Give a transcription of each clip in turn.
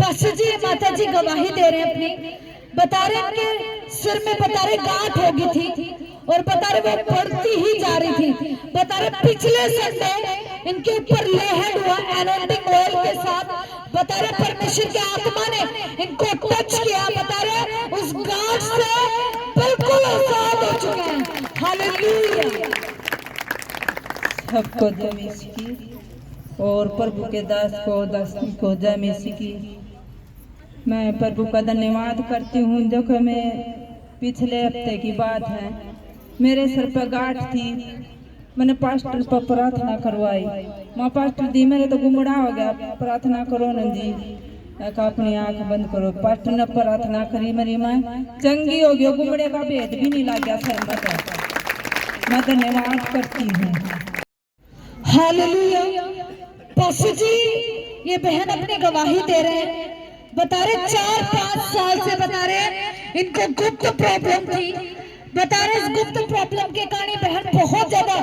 Pastor जी माता जी गवाही दे रहे हैं अपनी, बता रहे हैं कि सिर में बता रहे गांठ हो गई थी और बता रहे वो बढ़ती ही जा रही थी। बता रहे पिछले संडे इनके ऊपर लेहड हुआ एनोइंटिंग ऑयल के साथ। बता रहे परमेश्वर की आत्मा ने इनको टच किया। बता रहे उस गांठ से बिल्कुल आजाद हो चुके हैं। हालेलुया। सबको जय मसीह की और प्रभु के दास को दासी को जय मसीह की। मैं प्रभु का धन्यवाद करती हूँ। देखो मैं पिछले हफ्ते की बात है, मेरे सर पर गांठ थी। मैंने पास्टर पर प्रार्थना करवाई। माँ पास्टर दी मेरे तो गुमड़ा हो गया, प्रार्थना करो न जी। अपनी आंख बंद करो। पास्टर ने प्रार्थना करी, मेरी माँ चंगी हो गई, गुमड़े का भेद भी नहीं लग गया सर पर। मैं धन्यवाद करती हूँ। हालेलुया। पास्टर जी ये बहन अपनी गवाही दे रहे हैं। बता रहे 4-5 साल से बता रहे इनको गुप्त प्रॉब्लम थी। बता रहे इस गुप्त प्रॉब्लम के कारण बहन बहुत ज्यादा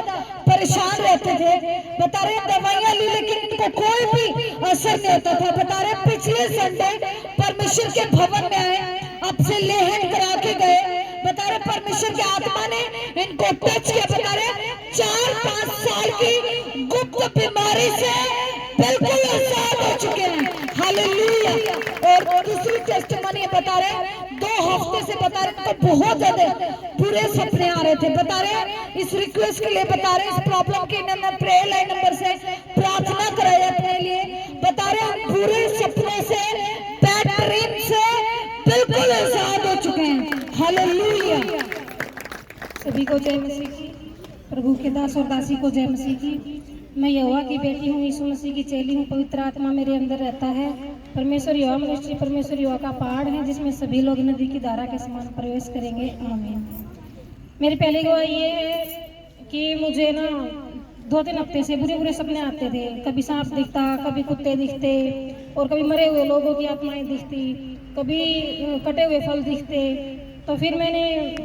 परेशान रहते थे। बता रहे दवाइयां ली लेकिन इनको कोई भी असर नहीं होता था। बता रहे पिछले संडे परमेश्वर के भवन में आए, आपसे लेहन करा के गए। बता रहे परमेश्वर की आत्मा ने इनको टच किया। बता रहे 4-5 साल की गुप्त बीमारी से बिल्कुल आजाद हो चुके हैं। हालेलुया। और दूसरी टेस्टिमनी बता रहे 2 हफ्ते से बता रहे तो बहुत ज्यादा बुरे सपने आ रहे थे। बता रहे इस रिक्वेस्ट के लिए बता रहे इस प्रॉब्लम के प्रेयर लाइन नंबर से प्रार्थना कराए अपने लिए। बता रहे बुरे सपने से, बैड ड्रीम से बिल्कुल आजाद हो चुके हैं। हालेलुया। सभी को जय मसीह की। प्रभु के दास और दासी को जय मसीह की। मैं यहोवा की बेटी हूँ, यीशु मसीह की चेली हूँ। पवित्र आत्मा मेरे अंदर रहता है। परमेश्वर यहोवा मिनिस्ट्री परमेश्वर यहोवा का पहाड़ है जिसमें सभी लोग नदी की धारा के समान प्रवेश करेंगे। आमीन। मेरी पहली गवाही ये है कि मुझे ना 2-3 हफ्ते से बुरे बुरे सपने आते थे। कभी सांप दिखता, कभी कुत्ते दिखते और कभी मरे हुए लोगों की आत्माएं दिखती, कभी कटे हुए फल दिखते। तो फिर मैंने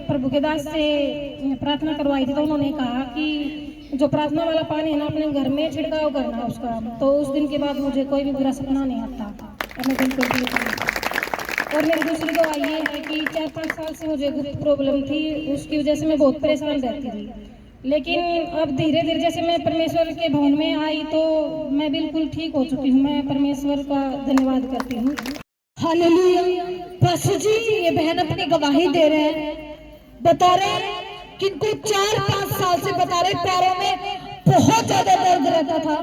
प्रभु के दास से प्रार्थना करवाई थी, तो उन्होंने कहा कि जो प्रार्थना वाला पानी है ना अपने घर में छिड़काव करना उसका। तो उस दिन के बाद मुझे कोई भी बुरा सपना नहीं आता। और मेरी दूसरी गवाही ये है कि 4-5 साल से मुझे गुप्त प्रॉब्लम थी, उसकी वजह से मैं बहुत परेशान रहती थी। लेकिन अब धीरे धीरे जैसे मैं परमेश्वर के भवन में आई तो मैं बिल्कुल ठीक हो चुकी हूँ। मैं परमेश्वर का धन्यवाद करती हूँ। हालेलुया। पास्टर जी ये बहन अपनी गवाही दे रहे हैं। बता रहे हैं कि इनको 4-5 साल से बता रहे पैरों में बहुत ज्यादा दर्द रहता था।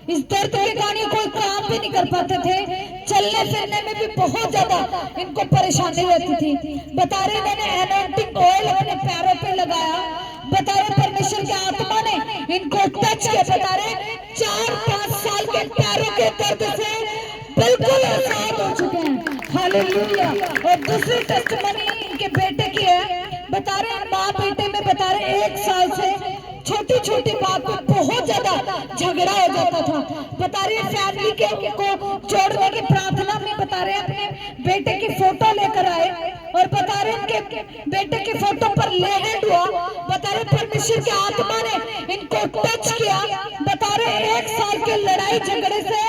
इस दर्द के कारण कोई काम भी नहीं कर पाते थे, चलने फिरने में भी बहुत ज्यादा इनको परेशानी रहती थी। बता रहे मैंने एनोइंटिंग ऑयल अपने पैरों पे लगाया। बता रहे परमेश्वर की आत्मा ने इनको टच किया। बता रहे 4-5 साल के पैरों के दर्द से बिल्कुल आजाद हो चुके हैं। हालेलुया। और दूसरी टेस्टिमनी इनके बेटे की है। बता रहे माँ बेटे में बता रहे 1 साल से छोटी छोटी बात पे बहुत ज्यादा झगड़ा हो जाता था। बता रहे फैमिली के को जोड़ने की प्रार्थना में बता रहे अपने बेटे की फोटो लेकर आए और बता रहे उनके बेटे की फोटो पर लेहड हुआ। बता रहे परमेश्वर की आत्मा ने इनको टच किया। बता रहे 1 साल के लड़ाई झगड़े से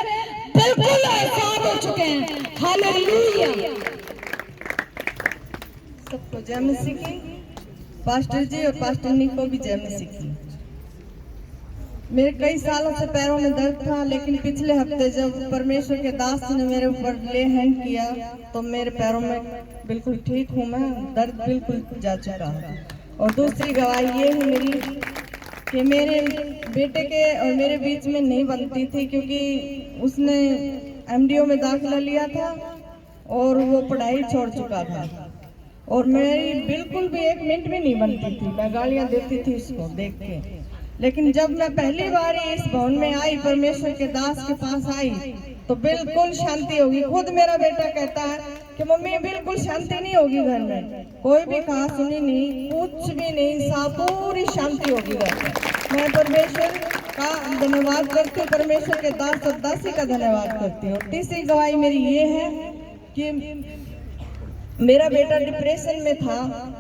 बिल्कुल आजाद हो चुके हैं। हालेलुया। सबको जय मसीह की। पास्टर जी और पास्टर नी को भी जय मसीह की। मेरे कई सालों से पैरों में दर्द था, लेकिन पिछले हफ्ते जब परमेश्वर के दास ने मेरे ऊपर ले हैंड किया तो मेरे पैरों में बिल्कुल ठीक हूँ। मैं दर्द बिल्कुल जा चुका है। और दूसरी गवाही ये है मेरी कि मेरे बेटे के और मेरे बीच में नहीं बनती थी, क्योंकि उसने MDO में दाखिला लिया था और वो पढ़ाई छोड़ चुका था और मेरी बिल्कुल भी 1 मिनट भी नहीं बनती थी। मैं गालियां देती थी उसको देख के। लेकिन जब मैं पहली बार इस भवन में आई, परमेश्वर के दास के पास आई, तो बिल्कुल शांति होगी। खुद मेरा बेटा कहता है कि मम्मी बिल्कुल शांति नहीं होगी घर में, कोई भी कहा सुनी नहीं, कुछ भी नहीं, पूरी शांति होगी घर में। मैं परमेश्वर का धन्यवाद करती हूँ, परमेश्वर के दास और दासी का धन्यवाद करती हूँ। तीसरी गवाही मेरी ये है कि मेरा बेटा डिप्रेशन में था।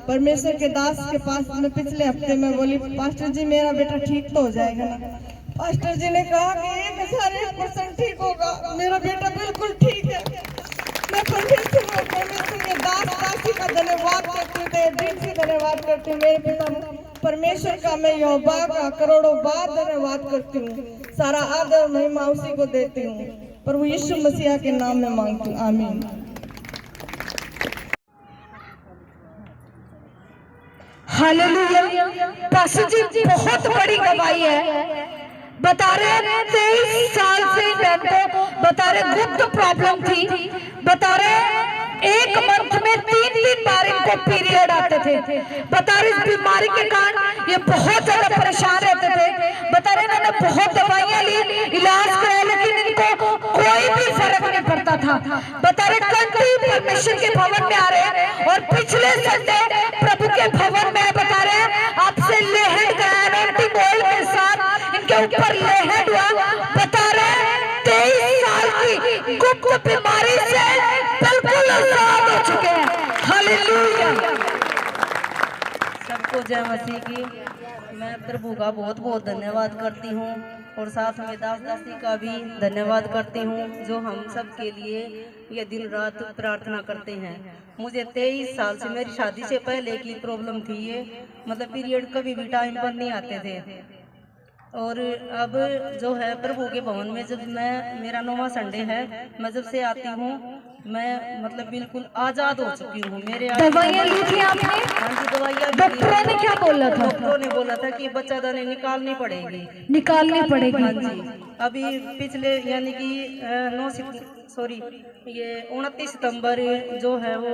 परमेश्वर के दास के पास मैं पिछले हफ्ते में बोली पास्टर जी मेरा बेटा ठीक तो हो जाएगा ना। पास्टर जी ने कहा कि 1001% ठीक होगा। मेरा बेटा बिल्कुल ठीक है। मैं परमेश्वर के दास दासी का धन्यवाद करती हूँ, तहे दिल से धन्यवाद करती हूँ। मेरे पिता परमेश्वर का मैं यहोवा का करोड़ों बार धन्यवाद करती हूँ। सारा आदर महिमा उसी को देती हूँ। प्रभु यीशु मसीह के नाम में मांगती हूँ, आमीन। हालेलुया। पास्टर जी बहुत बड़ी गवाही है। बता रहे 23 साल से इनको बता रहे गुप्त प्रॉब्लम थी। बता रहे एक मंथ में 3 बार इनको पीरियड आते थे। बता रहे इस बीमारी के कारण ये बहुत ज्यादा परेशान रहते थे। बता रहे इन्होंने बहुत दवाइयां ली, इलाज कराया, लेकिन इनको कोई भी फर्क नहीं पड़ता था। बता रहे कंटिन्यू परमेश्वर के भवन में आ रहे हैं और पिछले संडे प्रभु के भवन में बता रहे आपसे लेहड गया एनॉइंटिंग ऑयल के साथ इनके ऊपर लेहड हुआ। बता रहे 23 साल की गुप्त बीमारी से बिल्कुल आजाद हो चुके हैं। हालेलुया। सबको जय मसीह की। मैं प्रभु का बहुत बहुत धन्यवाद करती हूँ और साथ में दास दासी का भी धन्यवाद करती हूँ जो हम सब के लिए ये दिन रात प्रार्थना करते हैं। मुझे 23 साल से मेरी शादी से पहले की प्रॉब्लम थी। ये मतलब पीरियड कभी भी टाइम पर नहीं आते थे और अब जो है प्रभु के भवन में जब मेरा 9वां संडे है, मैं जब से आती हूँ मैं मतलब बिल्कुल आजाद हो चुकी हूँ। मेरे दवाइयाँ ली थी आपने? हाँ जी, दवाइयाँ। डॉक्टरों ने क्या बोला था? डॉक्टरों ने बोला था कि बच्चादानी निकालनी पड़ेगी। निकालनी पड़ेगी। हाँ जी। अभी पिछले यानी कि 29 सितंबर जो है वो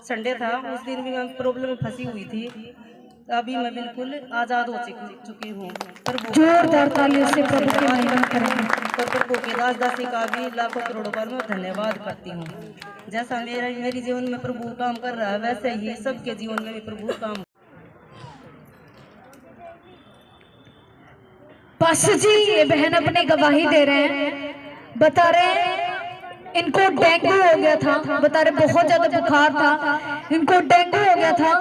संडे था, उस दिन भी मैं प्रॉब्लम में फंसी हुई थी। अभी मैं बिल्कुल आज़ाद हो चुकी हूँ। जोरदार तालियों से प्रभु की महिमा करेंगे। प्रभु के दास दासी का भी लाखों करोड़ों बार मैं धन्यवाद करती हूँ। जैसा मेरे जीवन में प्रभु काम कर रहा है, वैसे ही सबके जीवन में भी प्रभु काम। पास्टर जी ये बहन अपनी गवाही दे रहे हैं। बता रहे हैं इनको डेंगू हो गया था। बता रहे बहुत ज्यादा बुखार था, इनको डेंगू हो गया था।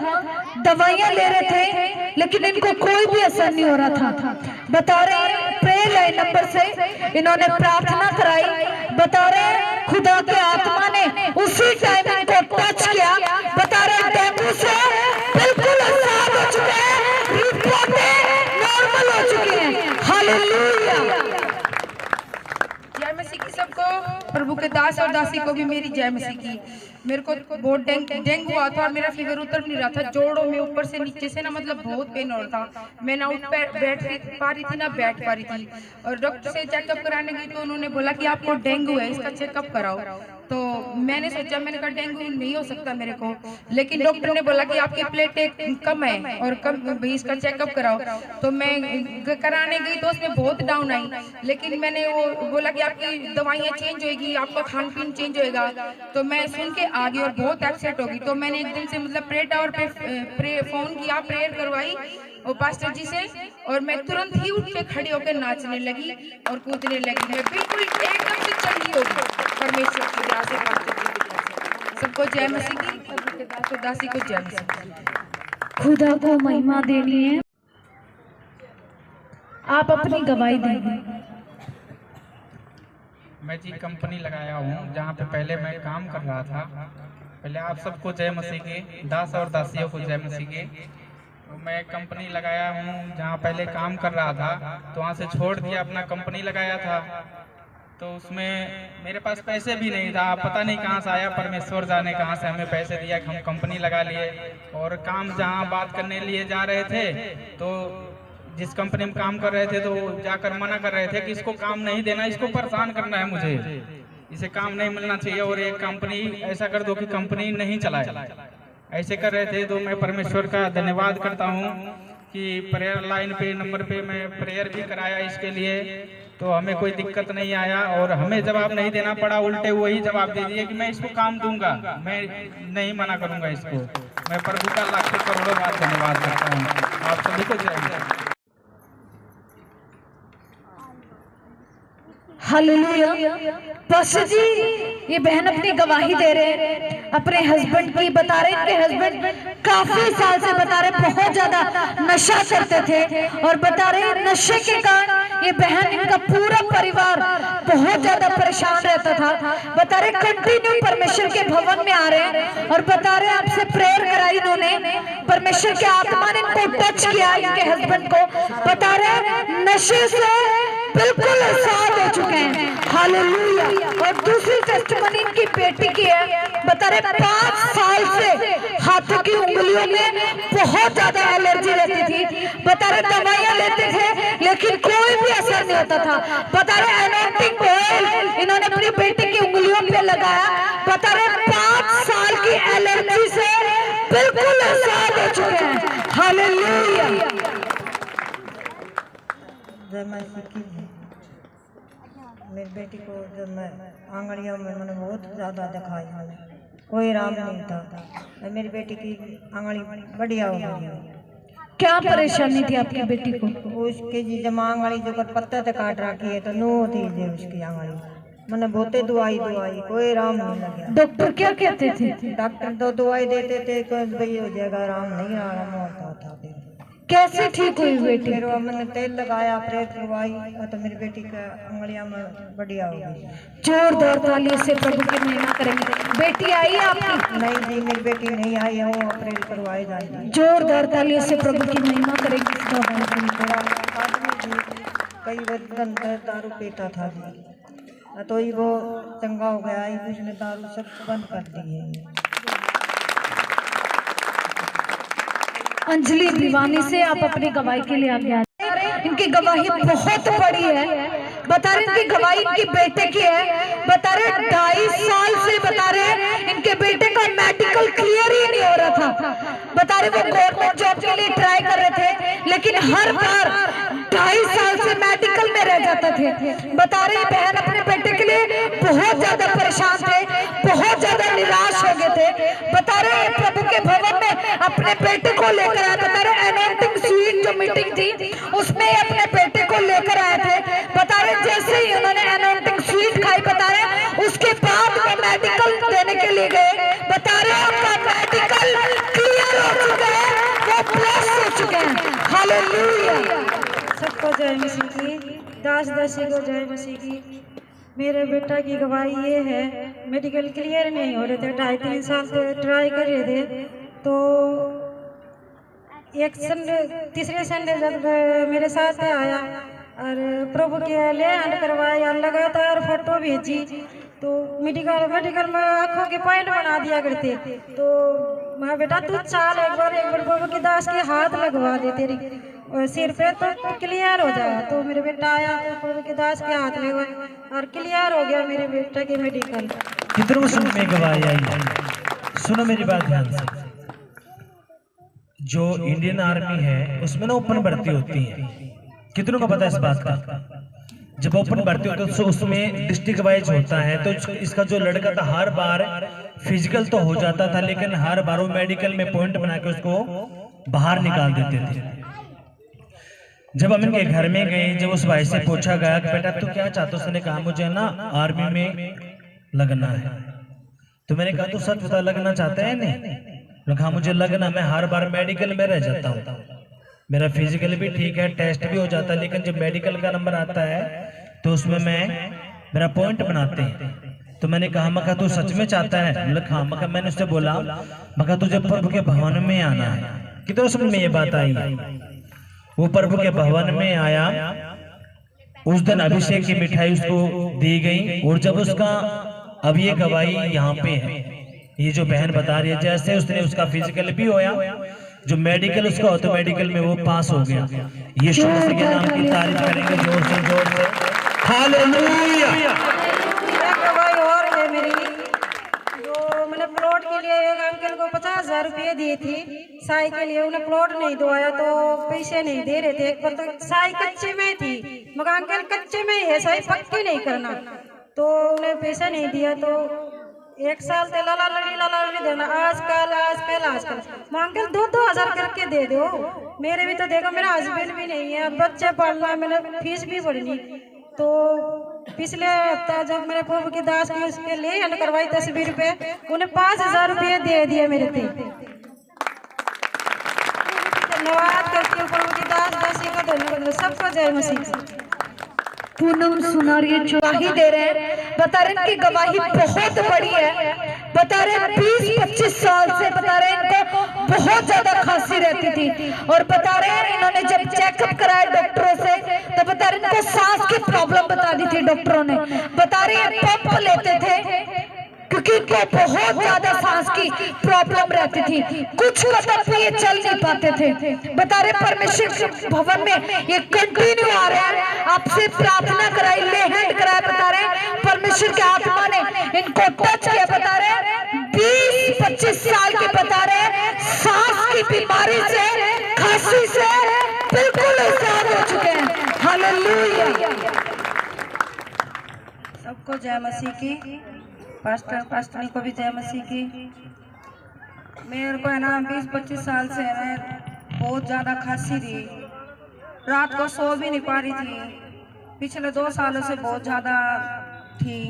दवाइयां ले रहे थे लेकिन इनको कोई भी असर नहीं हो रहा था। बता रहे प्रेयर लाइन नंबर से इन्होंने प्रार्थना कराई। बता रहे खुदा के आत्मा ने उसी टाइम इनको टच किया। बता रहे डेंगू से बिल्कुल आजाद हो चुके हैं, रिपोर्टें नॉर्मल हो चुकी हैं। हालेलुया। जय मसीह की सबको। प्रभु के दास और दासी को भी मेरी जय मसीह की। मेरे को बहुत डेंगू हुआ था और मेरा फीवर उतर नहीं रहा था। जोड़ों में ऊपर से नीचे से ना मतलब बहुत पेन हो रहा था। मैं ना बैठ पा रही थी ना बैठ पा रही थी। और डॉक्टर से चेकअप कराने गई तो उन्होंने बोला कि आपको डेंगू है, इसका चेकअप कराओ। तो मैंने सोचा, मैंने कहा डेंगू नहीं हो सकता मेरे को, लेकिन डॉक्टर ने बोला कि आपकी प्लेटें कम है और कम भाई इसका चेकअप कराओ। तो मैं कराने गई तो उसमें बहुत डाउन आई, लेकिन मैंने वो बोला कि आपकी दवाइयाँ चेंज होगी, आपका खान पीन चेंज होएगा। तो मैं सुन के आ गई और बहुत अपसेट हो गई। तो मैंने एक दिन से मतलब प्रे टावर पे फोन किया, प्रेयर करवाई और पास्टर जी से, और मैं तुरंत ही उठ के खड़ी होकर नाचने लगी और कूदने लगी। मैं बिल्कुल एकदम से चंगी हो गई परमेश्वर की दया से, पास्टर जी की दया से। सबको जय मसीह की। प्रभु के दास और दासी को जय मसीह। खुदा को महिमा देनी है। आप अपनी गवाही देंगे। मैं जी कंपनी लगाया हूँ जहाँ पे पहले मैं काम कर रहा था। पहले आप सबको जय मसीह की, दास और दासियों को जय मसीह की। तो मैं कंपनी लगाया हूँ जहाँ पहले काम कर रहा था, तो वहाँ से छोड़ दिया, अपना कंपनी लगाया था। तो उसमें मेरे पास पैसे भी नहीं था, पता नहीं कहाँ से आया, परमेश्वर जाने कहाँ से हमें पैसे दिया कि हम कंपनी लगा लिए। और काम जहाँ बात करने लिए जा रहे थे तो जिस कंपनी में काम कर रहे थे तो जाकर मना कर रहे थे कि इसको काम नहीं देना, इसको परेशान करना है मुझे, इसे काम नहीं मिलना चाहिए और एक कंपनी ऐसा कर दो कि कंपनी नहीं चलाए, ऐसे कर रहे थे। तो मैं परमेश्वर का धन्यवाद करता हूँ कि प्रेयर लाइन पे नंबर पे मैं प्रेयर भी कराया इसके लिए, तो हमें कोई दिक्कत नहीं आया और हमें जवाब नहीं देना पड़ा, उल्टे वही जवाब दे दिए कि मैं इसको काम दूंगा, मैं नहीं मना करूंगा इसको। मैं प्रभु का लाखों करोड़ों बार धन्यवाद करता हूँ। आप सभी को जय। हालेलुया। पास्टर जी ये बहन अपनी गवाही दे रहे हैं अपने हस्बैंड की। बता रहे इनके हस्बैंड काफी साल से बता रहे बहुत ज्यादा नशा करते थे और बता रहे नशे के कारण ये बहन, इनका पूरा परिवार बहुत ज्यादा परेशान रहता था। बता रहे कंटिन्यू परमेश्वर के भवन में आ रहे हैं और बता रहे आपसे प्रेयर कराई इन्होंने, परमेश्वर की आत्मा ने इनको टच किया, इनके हस्बैंड को। बता रहे नशे से बिल्कुल आजाद हो चुके हैं। हालेलुया। और दूसरी टेस्टिमनी इनकी बेटी की है। बता रहे 5 साल से हाथों की उंगलियों में बहुत ज्यादा एलर्जी रहती थी। बता रहे दवाइयां लेते थे लेकिन कोई भी असर नहीं होता था। बता रहे एनॉइंटिंग ऑयल इन्होंने अपनी बेटी की उंगलियों पे लगाया। बता रहे 5 साल की एलर्जी से बिल्कुल आजाद हो चुके हैं। हालेलुया। जब मैं सीखी मेरी बेटी को, जब मैं आंगड़ियों में मैंने बहुत ज़्यादा दिखाई, कोई आराम नहीं था। मेरी बेटी की आंगड़ी बढ़िया हो गई। क्या परेशानी थी आपकी बेटी को? उसकी जी जब आंगड़ी जो कर पत्ते से काट रखी है तो नो थी जी उसकी आंगड़ी। मैंने बहुते दवाई कोई आराम नहीं लगा। डॉक्टर क्या कहते थे? डॉक्टर तो दवाई देते थे भाई हो जाएगा, आराम नहीं आराम होता था। कैसे ठीक हुई बेटी? फिर मैंने तेल लगाया, प्रेस करवाई तो मेरी बेटी का उंगलियां में बढ़िया हो गई। जोरदार तालियों से प्रभु की महिमा करेंगे। बेटी आई है आपकी? नहीं जी, मेरी बेटी नहीं आई है, वो अप्रैल करवाई जाएगी। जोरदार तालियों से प्रभु की महिमा करेंगे। आदमी जी कई बार दारू पीता था जी, तो ही वो चंगा हो गया। उसने दारू सब बंद कर दी है। अंजलि दीवानी से आप अपनी गवाही के लिए आगे आ। इनकी गवाही बहुत बड़ी है। बता रहे इनकी गवाही इनके बेटे की है। बता रहे 2.5 साल से बता रहे इनके बेटे का मेडिकल क्लियर ही नहीं हो रहा था। बता रहे वो गवर्नमेंट जॉब के लिए ट्राई कर रहे थे लेकिन हर बार 2.5 साल से मेडिकल में रह जाते थे। बता रहे बहन अपने बेटे के लिए बहुत ज्यादा परेशान थे, बहुत ज्यादा निराश हो गए थे। बता रहे प्रभु के भवन में अपने बेटे को लेकर आए। बता रहे एनॉइंटिंग स्वीट जो मीटिंग थी उसमें अपने बेटे को लेकर आए थे। बता रहे जैसे ही उन्होंने एनॉइंटिंग स्वीट खाई, बता रहे उसके बाद वो मेडिकल देने के लिए गए। बता रहे उनका मेडिकल क्लियर हो चुका है, वो प्लस हो चुके हैं। हालेलुया। सबको जय मसीह की, दास दासी को जय मसीह की। मेरे बेटा की गवाही ये है, मेडिकल क्लियर नहीं हो रहे थे, 2.5-3 साल से ट्राई कर रहे थे। तो एक संडे, तीसरे संडे जब मेरे साथ आया और प्रभु के ले हैंड करवाया, लगातार फोटो भेजी। तो मेडिकल में आँखों के पॉइंट बना दिया करते। तो मैं बेटा तू चाल एक बार प्रभु की दास के हाथ लगवा दे तेरी सिर पे तो क्लियर हो जाएगा। तो मेरे बेटा आया तो प्रभु के दास के हाथ लगवाए और क्लियर हो गया मेरे बेटा के मेडिकल। कितनों सुन में गवाही आई। सुनो मेरी बात ध्यान से। जो इंडियन आर्मी है उसमें ना ओपन भर्ती होती है, कितनों को पता है इस बात का? जब ओपन भर्ती होती है तो उसमें डिस्ट्रिक्ट वाइज होता है। तो इसका जो लड़का था हर बार फिजिकल तो हो जाता था लेकिन हर बार वो मेडिकल में पॉइंट बना के उसको बाहर निकाल देते थे। जब हम इनके घर में गए, जब उस भाई से पूछा गया कि बेटा तू क्या चाहता, उसने कहा मुझे ना आर्मी में लगना है। तो मैंने कहा तू सच बता लगना चाहता है? नहीं। कहा मुझे लगना, मैं हर बार मेडिकल में रह जाता हूँ, मेरा फिजिकल भी ठीक है, टेस्ट भी हो जाता है, लेकिन जब मेडिकल का नंबर आता है तो उसमें मेरा पॉइंट बनाते हैं। तो मैंने कहा मका तू सच में चाहता है? हाँ। मका मैंने उससे बोला मका तुझे प्रभु के भवन में आना है। कितने समझ में ये बात आई? वो प्रभु के भवन में आया, उस दिन अभिषेक की मिठाई उसको दी गई। और जब उसका, अब ये गवाही यहाँ पे है, ये जो बहन बता रही है, जैसे उसने उसका फिजिकल भी होया, जो मेडिकल उसका हो तो मेडिकल में वो पास हो गया। यीशु मसीह के नाम की तारीफ करेंगे जोर से। हालेलुया। गवाही और है मेरी, जो मैंने प्लॉट के लिए एक अंकल को 50,000 रुपये दिए थी साई के लिए, उन्हें प्लॉट नहीं दवाया तो पैसे नहीं दे रहे थे। पर तो साई कच्चे में थी, मगर अंकल कच्चे में ही है, साई पक्की नहीं करना, तो उन्हें पैसा नहीं दिया। तो 1 साल से लाला लड़ी देना, आजकल अंकल 2-2 हज़ार करके दे दो। मेरे भी तो देखो, मेरा हस्बैंड भी नहीं है, बच्चे पालना, मैंने फीस भी भरनी। तो पिछले हफ्ता जब मैंने प्रभु की दास की उसके लिए हैंड करवाई 10-20 रुपये, उन्हें 5,000 रुपये दे दिए मेरे थे। धन्यवाद करती हूँ प्रभु की दास दासी का, धन्यवाद। सबको जय मसीह। पूनम सुनारिया गवाही दे रहे हैं, बता रहे इनकी गवाही बहुत बड़ी है। बता रहे 20-25 साल से बता रहे इनको बहुत ज्यादा खांसी रहती थी और बता रहे इन्होंने जब चेकअप कराया डॉक्टरों से तो बता रहे इनको सांस की प्रॉब्लम बता दी थी डॉक्टरों ने। बता रहे पंप लेते थे क्योंकि इनको बहुत ज्यादा सांस की प्रॉब्लम रहती थी, कुछ कदम पे ये चल नहीं पाते थे। बता रहे परमेश्वर भवन में ये कंटिन्यू आ रहा है, आपसे प्रार्थना कराई, ले हैंड कराया। बता रहे परमेश्वर की आत्मा ने इनको टच किया। बता रहे 20-25 साल के बता रहे सांस की बीमारी से, खांसी से बिल्कुल आजाद हो चुके हैं। हालेलुया। सबको जय मसीह की, पास्टरनी को भी जय मसीह की। मेरे को है ना 20-25 साल से है ना बहुत ज़्यादा खांसी थी, रात को सो भी नहीं पा रही थी। पिछले 2 सालों से बहुत ज़्यादा थी,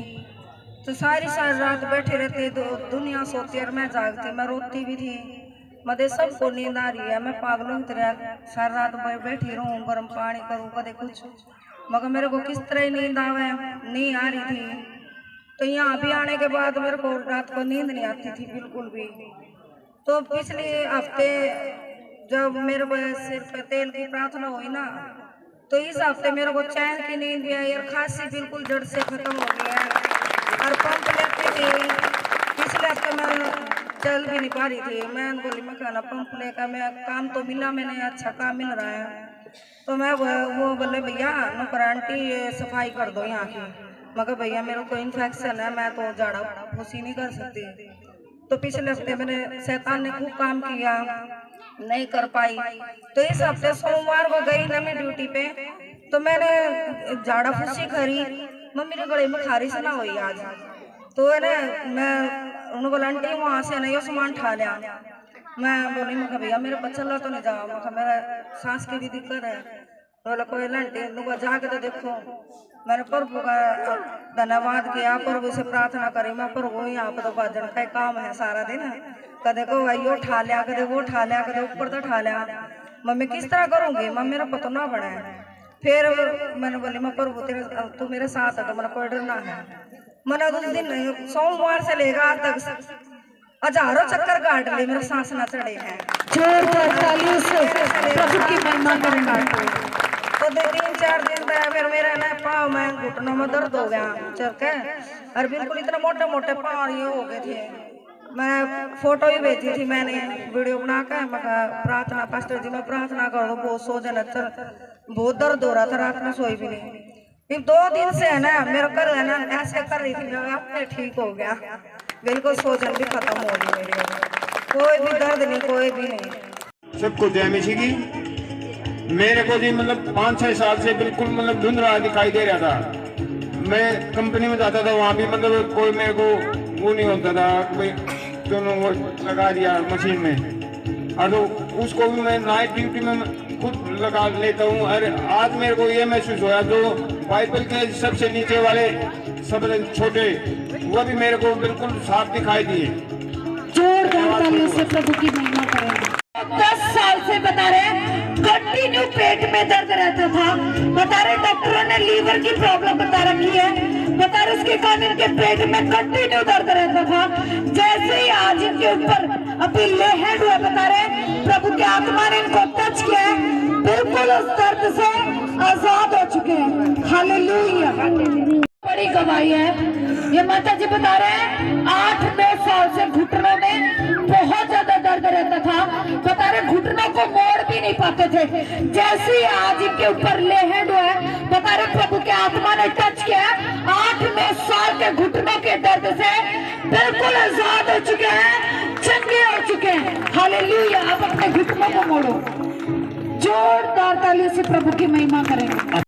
तो सारी रात बैठे रहते, दुनिया सोती और मैं जागती, मैं रोती भी थी। मदे सबको नींद आ रही है, मैं पागलों की तरह सारी रात बैठी रहूँ, गर्म पानी करूँ, कदे कुछ, मगर मेरे को किस तरह नींद आवे नहीं आ रही थी। तो यहाँ भी आने के बाद मेरे को रात को नींद नहीं आती थी बिल्कुल भी। तो पिछले हफ्ते जब मेरे को सिर पे तेल की प्रार्थना हुई ना, तो इस हफ्ते मेरे को चैन की नींद भी आई और खांसी बिल्कुल जड़ से खत्म हो गई है। और पंप लेती थी, पिछले हफ्ते मैं चल भी नहीं पा रही थी। मैं बोली मैं कहना पंप लेकर, मैं काम तो मिला, मैंने अच्छा काम मिल रहा है। तो मैं वो बोले भैया नुकर आंटी सफाई कर दो यहाँ की, मगर भैया मेरे को इन्फेक्शन है, मैं तो झाड़ा फूसी नहीं कर सकती। तो पिछले हफ्ते मैंने शैतान ने खूब काम किया, नहीं कर पाई। तो इस हफ्ते सोमवार को गई ना मैं ड्यूटी पे, तो मैंने झाड़ा फूसी करी, मम्मी ने गले में खारिश ना हुई आज। तो है ना मैं उन्होंने बोला आंटी वहाँ से ना ये सामान उठा लिया। मैं बोली मैं भैया मेरे को चला तो नहीं जाओ, मैं मेरा सांस की भी दिक्कत है। बोला कोई आंटी जाके तो देखो। मैंने प्रभु का धन्यवाद किया, प्रभु से प्रार्थना करी। मैं प्रभु यहाँ पर तो भजन का काम है सारा दिन, कदे को यो उठा लिया, कदे वो उठा लिया, कदे ऊपर तो उठा लिया। मैं किस तरह करूँगी, मैं मेरा पता ना बना है। फिर मैंने बोली मैं प्रभु तेरे तू मेरे साथ है तो मेरा कोई डर ना है। मैंने उस दिन सोमवार से लेकर आज तक हजारों चक्कर काट लिए, मेरा सांस ना चढ़े हैं। जोरदार तालियों से प्रभु की महिमा करेंगे। तो 3-4 दिन तक फिर मेरा ना पाँव में घुटनों में दर्द हो गया चरके, और बिल्कुल इतना मोटे मोटे पाँव ये हो गए थे। मैं फोटो ही भेजी थी मैंने वीडियो बना कर, मैं प्रार्थना पास्टर जी में प्रार्थना कर दो, बहुत सोजन अच्छा, बहुत दर्द हो रहा था, रात में सोई भी नहीं। फिर 2 दिन से है ना मेरा कर है ना ऐसे कर रही थी, मैं आपने ठीक हो गया, बिल्कुल सोजन भी खत्म हो गई मेरी, कोई भी दर्द नहीं, कोई भी नहीं। सबको जय मसीह की। मेरे को जी मतलब 5-6 साल से बिल्कुल मतलब धुंधला दिखाई दे रहा था। मैं कंपनी में जाता था, वहाँ भी मतलब कोई मेरे को वो नहीं होता था, कोई दोनों वो लगा दिया मशीन में, और तो उसको भी मैं नाइट ड्यूटी में खुद लगा लेता हूँ। और आज मेरे को ये महसूस हुआ जो बाइबल के सबसे नीचे वाले सबसे छोटे वो भी मेरे को बिल्कुल साफ दिखाई दिए। जोरदार तालियों से प्रभु की महिमा करेंगे। 10 साल से बता रहे कंटिन्यू पेट में दर्द रहता था। बता रहे डॉक्टरों ने लीवर की प्रॉब्लम बता रखी है। बता रहे उसके कारण इनके पेट में कंटिन्यू दर्द रहता था। जैसे ही आज इनके ऊपर अभी ले हैंड हुआ, बता रहे प्रभु की आत्मा ने इनको टच किया है, बिल्कुल उस दर्द से आजाद हो चुके हैं। हालेलुया। बड़ी गवाही है ये माता जी बता रहे हैं 8-9 साल से घुटनों में बहुत ज्यादा दर्द रहता था। बता रहे घुटनों को मोड़ भी नहीं पाते थे। जैसे ही आज इनके ऊपर ले हैंड हुआ है, बता रहे प्रभु के आत्मा ने टच किया, 8-9 साल के घुटनों के दर्द से बिल्कुल आजाद हो चुके हैं, चंगे हो चुके हैं। हालेलुया। आप अपने घुटनों को मोड़ो। जोरदार तालियों से प्रभु की महिमा करेंगे।